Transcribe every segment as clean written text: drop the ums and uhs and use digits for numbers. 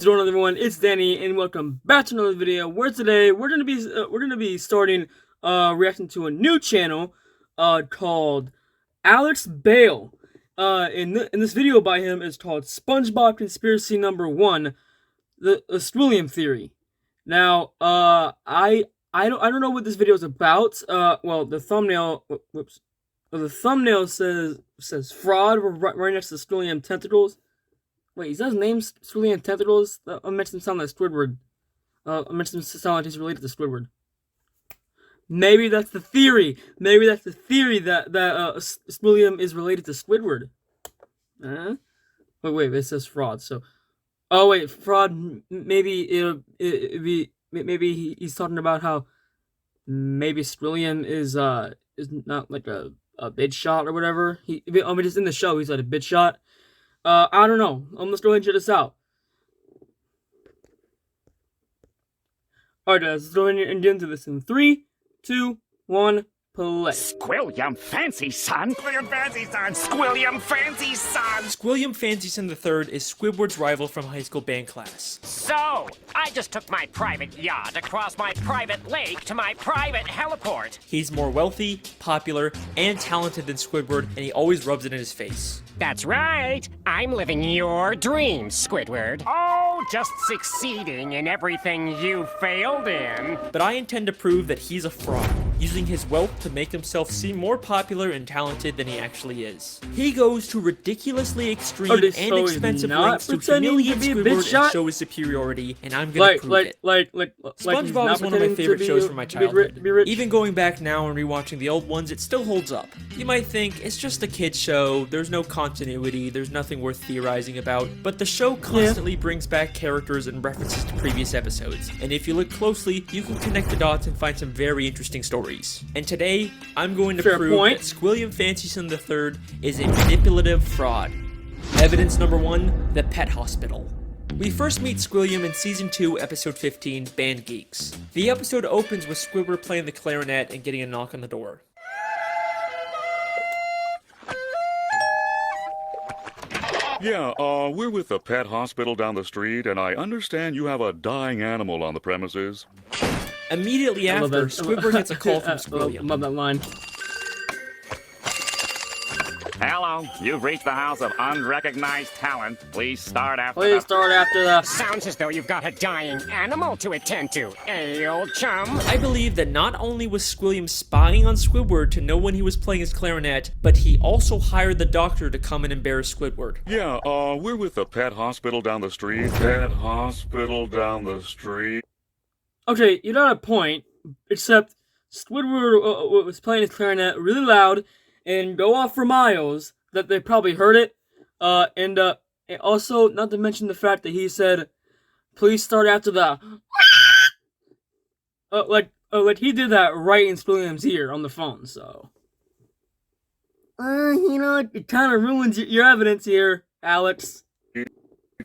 going on, everyone? It's Danny, and welcome back to another video. Where today we're gonna be starting reacting to a new channel called Alex Bale. In this video by him is called SpongeBob Conspiracy Number 1, the Squilliam Theory. Now, I don't know what this video is about. Well, the thumbnail, the thumbnail says fraud right next to Squilliam tentacles. Wait, is that his name, Squilliam Tentacles? I mentioned him sound like Squidward. I mentioned him sound like he's related to Squidward. Maybe that's the theory. Maybe that's the theory that Squilliam is related to Squidward. Wait, it says fraud. So, oh wait, fraud. Maybe maybe he's talking about how maybe Squilliam is not like a bid shot or whatever. Just in the show he's like a bid shot. I don't know. Let's go ahead and check this out. Alright guys, let's go ahead and get into this in 3, 2, 1, play. Squilliam Fancy Son! Squilliam Fancy Son! Squilliam Fancy Son! Squilliam Fancy Son III is Squidward's rival from high school band class. So, I just took my private yacht across my private lake to my private heliport. He's more wealthy, popular, and talented than Squidward, and he always rubs it in his face. That's right! I'm living your dreams, Squidward. Oh, just succeeding in everything you failed in. But I intend to prove that he's a fraud, using his wealth to make himself seem more popular and talented than he actually is. He goes to ridiculously extreme and expensive lengths to humiliate Squidward and show his superiority, and I'm gonna prove it. SpongeBob is one of my favorite shows from my childhood. Even going back now and rewatching the old ones, it still holds up. You might think, it's just a kid's show, there's no continuity, there's nothing worth theorizing about, but the show constantly brings back characters and references to previous episodes, and if you look closely, you can connect the dots and find some very interesting stories. And today, I'm going to prove that Squilliam Fancy Son III is a manipulative fraud. Evidence number 1, the pet hospital. We first meet Squilliam in Season 2, Episode 15, Band Geeks. The episode opens with Squidward playing the clarinet and getting a knock on the door. Yeah, we're with the pet hospital down the street, and I understand you have a dying animal on the premises. Immediately after, Squidward gets a call from Squilliam. I love that line. Hello, you've reached the house of unrecognized talent. Please start after the... Sounds as though you've got a dying animal to attend to, eh, old chum? I believe that not only was Squilliam spying on Squidward to know when he was playing his clarinet, but he also hired the doctor to come and embarrass Squidward. Yeah, we're with the pet hospital down the street. Pet hospital down the street. Okay, you got a point, except Squidward was playing his clarinet really loud and go off for miles that they probably heard it. And also, not to mention the fact that he said, "Please start after the." Like he did that right in Squilliam's ear on the phone. So, you know, it kind of ruins your evidence here, Alex.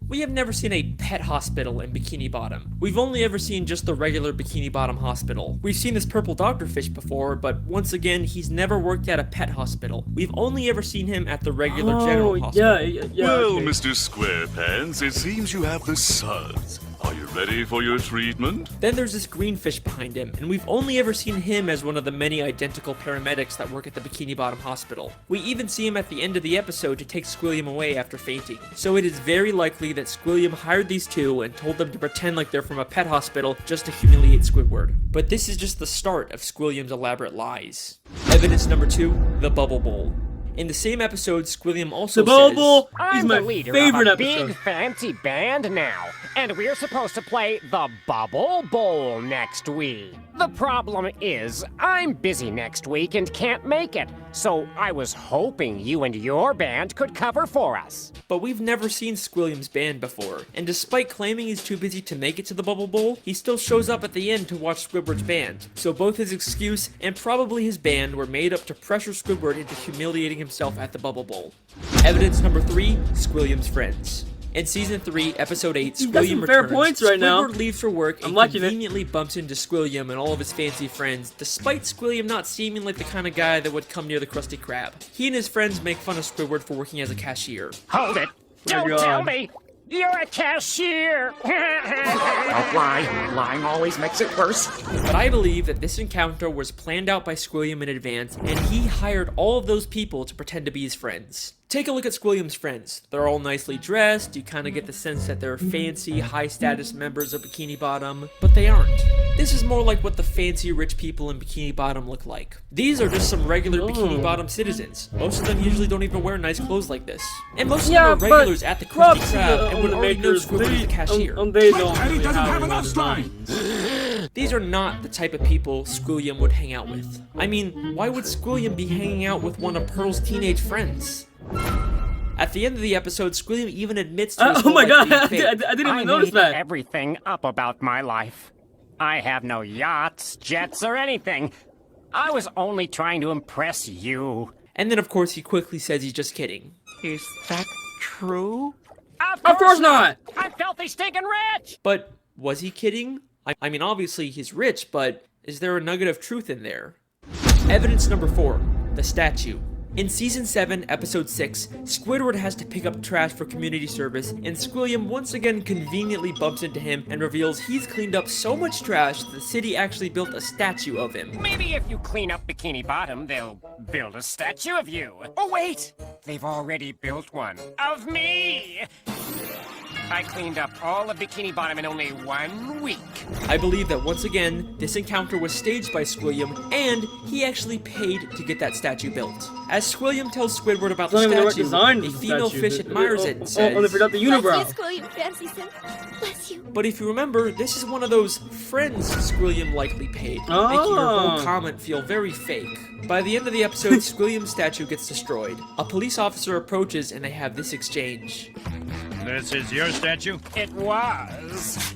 We have never seen a pet hospital in Bikini Bottom. We've only ever seen just the regular Bikini Bottom hospital. We've seen this purple doctorfish before, but once again, he's never worked at a pet hospital. We've only ever seen him at the regular general hospital. Yeah, well, okay. Mr. Squarepants, it seems you have the suds. Are you ready for your treatment? Then there's this green fish behind him, and we've only ever seen him as one of the many identical paramedics that work at the Bikini Bottom hospital. We even see him at the end of the episode to take Squilliam away after fainting. So it is very likely that Squilliam hired these two and told them to pretend like they're from a pet hospital just to humiliate Squidward. But this is just the start of Squilliam's elaborate lies. Evidence number 2, the Bubble Bowl. In the same episode, Squilliam also says, I'm my the leader favorite of a episode. big fancy band now, and we're supposed to play the Bubble Bowl next week. The problem is, I'm busy next week and can't make it, so I was hoping you and your band could cover for us. But we've never seen Squilliam's band before, and despite claiming he's too busy to make it to the Bubble Bowl, he still shows up at the end to watch Squidward's band. So both his excuse and probably his band were made up to pressure Squidward into humiliating himself at the Bubble Bowl. Evidence number 3, Squilliam's friends. In Season 3, Episode 8, Squilliam returns. Squidward leaves for work and conveniently bumps into Squilliam and all of his fancy friends, despite Squilliam not seeming like the kind of guy that would come near the Krusty Krab. He and his friends make fun of Squidward for working as a cashier. Hold it! Don't tell me! You're a cashier! Don't lie. Lying always makes it worse. But I believe that this encounter was planned out by Squilliam in advance, and he hired all of those people to pretend to be his friends. Take a look at Squilliam's friends. They're all nicely dressed, you kind of get the sense that they're fancy, high-status members of Bikini Bottom, but they aren't. This is more like what the fancy rich people in Bikini Bottom look like. These are just some regular Bikini Bottom citizens. Most of them usually don't even wear nice clothes like this. And most of them are regulars at the Krusty Krab and would already know Squidward is the cashier. They don't really have enough lines. These are not the type of people Squilliam would hang out with. I mean, why would Squilliam be hanging out with one of Pearl's teenage friends? At the end of the episode, Squilliam even admits to his oh my god, life being I fake. didn't even I notice made that. everything up about my life. I have no yachts, jets, or anything. I was only trying to impress you. And then, of course, he quickly says he's just kidding. Is that true? Of course not! I'm filthy stinking rich! But was he kidding? I mean, obviously he's rich, but is there a nugget of truth in there? Evidence number 4, the statue. In Season 7, Episode 6, Squidward has to pick up trash for community service, and Squilliam once again conveniently bumps into him and reveals he's cleaned up so much trash that the city actually built a statue of him. Maybe if you clean up Bikini Bottom, they'll build a statue of you. Oh, wait! They've already built one. Of me! I cleaned up all of Bikini Bottom in only 1 week. I believe that once again, this encounter was staged by Squilliam, and he actually paid to get that statue built. As Squilliam tells Squidward about the It's not even the right statue, design a of the female statue. fish admires it and says, Oh, they forgot the unibrow. Bless you, Squilliam Fancy Sim. Bless you. but if you remember, this is one of those friends Squilliam likely paid, making her whole comment feel very fake. By the end of the episode, Squilliam's statue gets destroyed. A police officer approaches and they have this exchange. This is your statue? It was.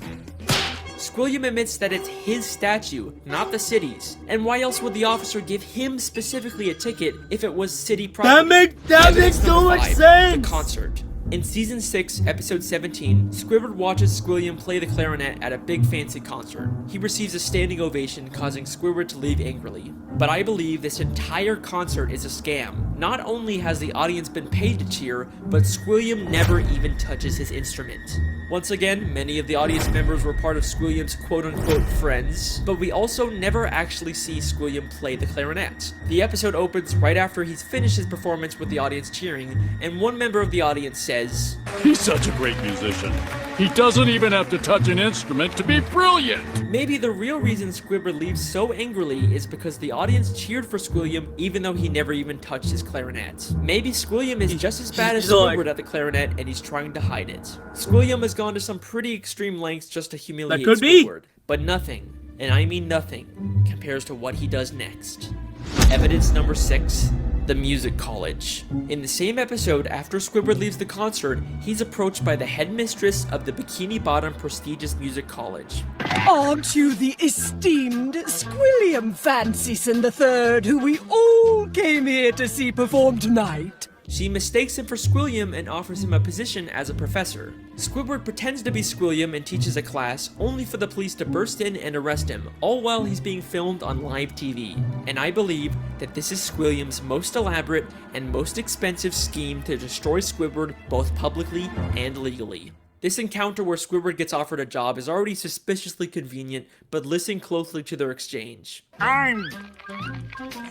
Squilliam admits that it's his statue, not the city's. And why else would the officer give him specifically a ticket if it was city property? That makes so Number much 5, sense! The concert. In Season 6, Episode 17, Squidward watches Squilliam play the clarinet at a big fancy concert. He receives a standing ovation, causing Squidward to leave angrily. But I believe this entire concert is a scam. Not only has the audience been paid to cheer, but Squilliam never even touches his instrument. Once again, many of the audience members were part of Squilliam's quote-unquote friends, but we also never actually see Squilliam play the clarinet. The episode opens right after he's finished his performance with the audience cheering, and one member of the audience says, He's such a great musician. He doesn't even have to touch an instrument to be brilliant. maybe the real reason Squidward leaves so angrily is because the audience cheered for Squilliam even though he never even touched his clarinet. Maybe Squilliam is just as bad as Squidward at the clarinet and he's trying to hide it. Squilliam has gone to some pretty extreme lengths just to humiliate That could be. Squidward, but nothing, and I mean nothing, compares to what he does next. Evidence number 6. The Music College. In the same episode, after Squidward leaves the concert, he's approached by the headmistress of the Bikini Bottom prestigious music college. Aren't you the esteemed Squilliam Fancyson III, who we all came here to see perform tonight? She mistakes him for Squilliam and offers him a position as a professor. Squidward pretends to be Squilliam and teaches a class, only for the police to burst in and arrest him, all while he's being filmed on live TV. And I believe that this is Squilliam's most elaborate and most expensive scheme to destroy Squidward both publicly and legally. This encounter where Squidward gets offered a job is already suspiciously convenient, but listen closely to their exchange. I'm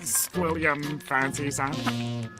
Squilliam Fancy Son.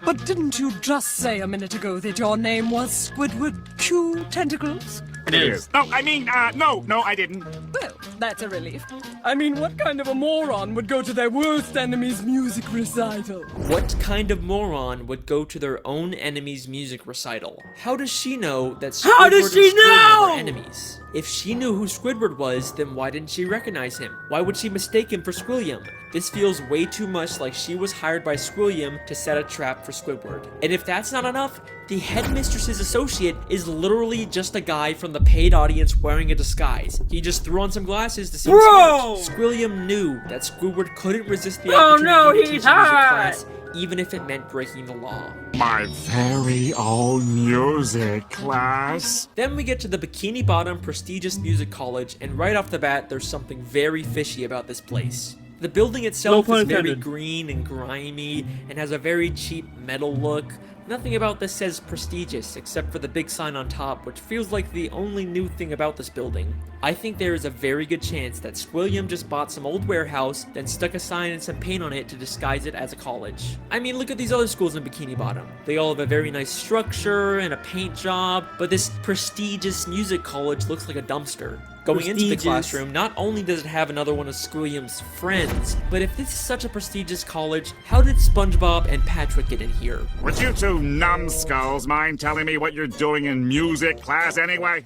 But didn't you just say a minute ago that your name was Squidward Q Tentacles? It is. No, I mean, no, I didn't. Well, that's a relief. I mean, what kind of a moron would go to their worst enemy's music recital? What kind of moron would go to their own enemy's music recital? How does she know that Squidward How does she and Squilliam know? are enemies? If she knew who Squidward was, then why didn't she recognize him? Why would she mistake him for Squilliam? This feels way too much like she was hired by Squilliam to set a trap for Squidward. And if that's not enough, the headmistress's associate is literally just a guy from the paid audience wearing a disguise. He just threw on some glasses to seem Bro! smart. Squilliam knew that Squidward couldn't resist the Oh opportunity no, to teach a he's music hot! class, even if it meant breaking the law. My very own music class. Then we get to the Bikini Bottom prestigious music college, and right off the bat, there's something very fishy about this place. The building itself No is pun very intended. green and grimy and has a very cheap metal look. Nothing about this says prestigious, except for the big sign on top, which feels like the only new thing about this building. I think there is a very good chance that Squilliam just bought some old warehouse, then stuck a sign and some paint on it to disguise it as a college. I mean, look at these other schools in Bikini Bottom. They all have a very nice structure and a paint job, but this prestigious music college looks like a dumpster. Going into the Prestigious. classroom, not only does it have another one of Squilliam's friends, but if this is such a prestigious college, how did Spongebob and Patrick get in here? Would you two numbskulls mind telling me what you're doing in music class anyway?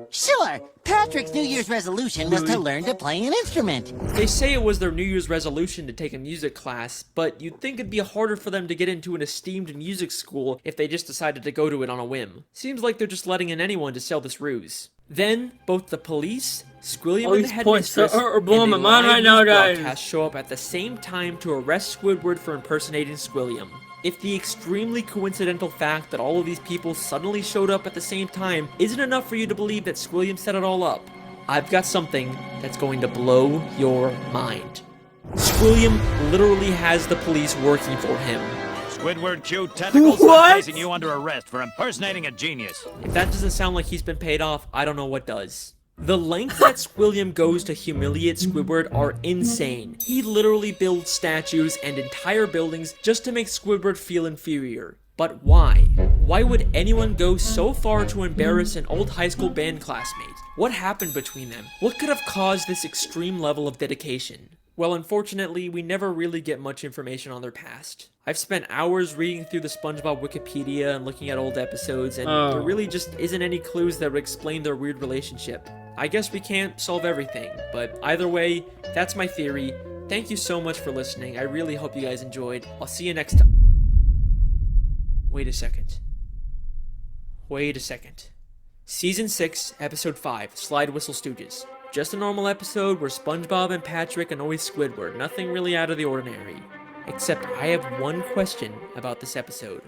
Sure. Patrick's New Year's resolution was to learn to play an instrument. They say it was their New Year's resolution to take a music class, but you'd think it'd be harder for them to get into an esteemed music school if they just decided to go to it on a whim. Seems like they're just letting in anyone to sell this ruse. Then, both the police, Squilliam and the headmistress, are blowing and my a mind live right now, news guys. broadcast show up at the same time to arrest Squidward for impersonating Squilliam. If the extremely coincidental fact that all of these people suddenly showed up at the same time isn't enough for you to believe that Squilliam set it all up, I've got something that's going to blow your mind. Squilliam literally has the police working for him. Squidward Q Tentacles What? are placing you under arrest for impersonating a genius. If that doesn't sound like he's been paid off, I don't know what does. The lengths that Squilliam goes to humiliate Squidward are insane. He literally builds statues and entire buildings just to make Squidward feel inferior. But why? Why would anyone go so far to embarrass an old high school band classmate? What happened between them? What could have caused this extreme level of dedication? Well, unfortunately, we never really get much information on their past. I've spent hours reading through the SpongeBob Wikipedia and looking at old episodes, and there really just isn't any clues that would explain their weird relationship. I guess we can't solve everything, but either way, that's my theory. Thank you so much for listening. I really hope you guys enjoyed. I'll see you next time. Wait a second. Season 6, Episode 5, Slide Whistle Stooges. Just a normal episode where SpongeBob and Patrick annoy Squidward. Nothing really out of the ordinary. Except I have one question about this episode.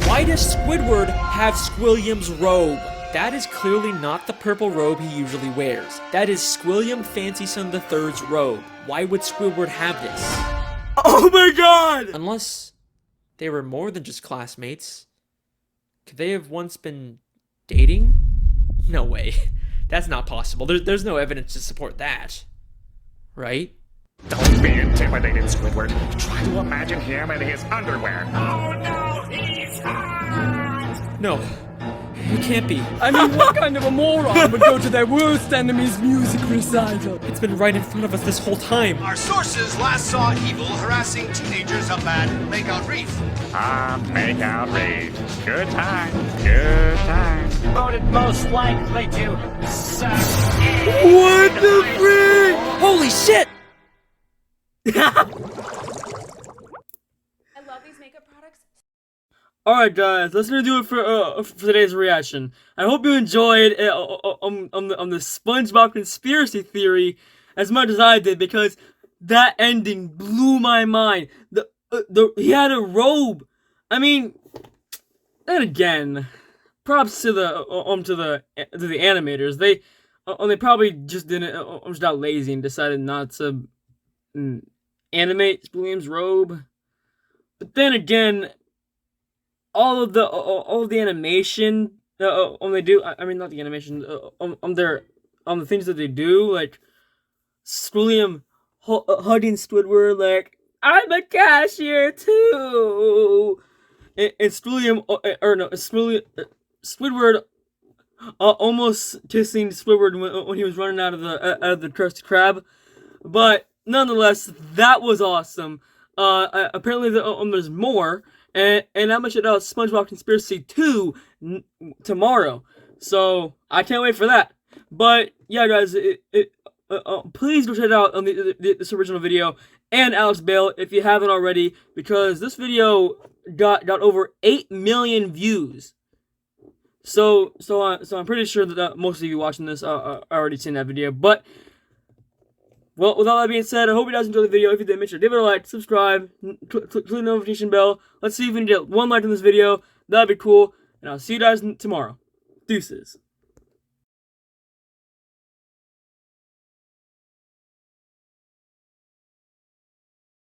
Why does Squidward have Squilliam's robe? That is clearly not the purple robe he usually wears. That is Squilliam Fancyson III's robe. Why would Squidward have this? Oh my god! Unless they were more than just classmates. Could they have once been dating? No way. That's not possible. There's no evidence to support that. Right? Don't be intimidated, Squidward. Try to imagine him in his underwear. Oh no, he's hot! No. It can't be. I mean, what kind of a moron would go to their worst enemy's music recital? It's been right in front of us this whole time. Our sources last saw Evil harassing teenagers up at Makeout Reef. Makeout Reef. Good time. Good time. Voted most likely to suck. What the frick? Holy shit! I love these makeup products. Alright guys, that's gonna do it for today's reaction. I hope you enjoyed on the SpongeBob conspiracy theory as much as I did, because that ending blew my mind. He had a robe. I mean, and again, props to the animators. They probably just just got lazy and decided not to animate William's robe. But then again, all of the animation they do, I mean not the animation, on the things that they do, like Squilliam hugging Squidward like, I'm a cashier too, and Squidward almost kissing Squidward when he was running out of the Krusty Krab. But nonetheless, that was awesome. Apparently there's more. And I'm gonna check out SpongeBob Conspiracy 2 tomorrow. So I can't wait for that. But yeah, guys, please go check it out on this original video and Alex Bale if you haven't already, because this video got over 8 million views. So I'm pretty sure that most of you watching this are already seen that video. But well, with all that being said, I hope you guys enjoyed the video. If you did, make sure to give it a like, subscribe, click the notification bell. Let's see if we can get 1 like on this video. That'd be cool. And I'll see you guys tomorrow. Deuces.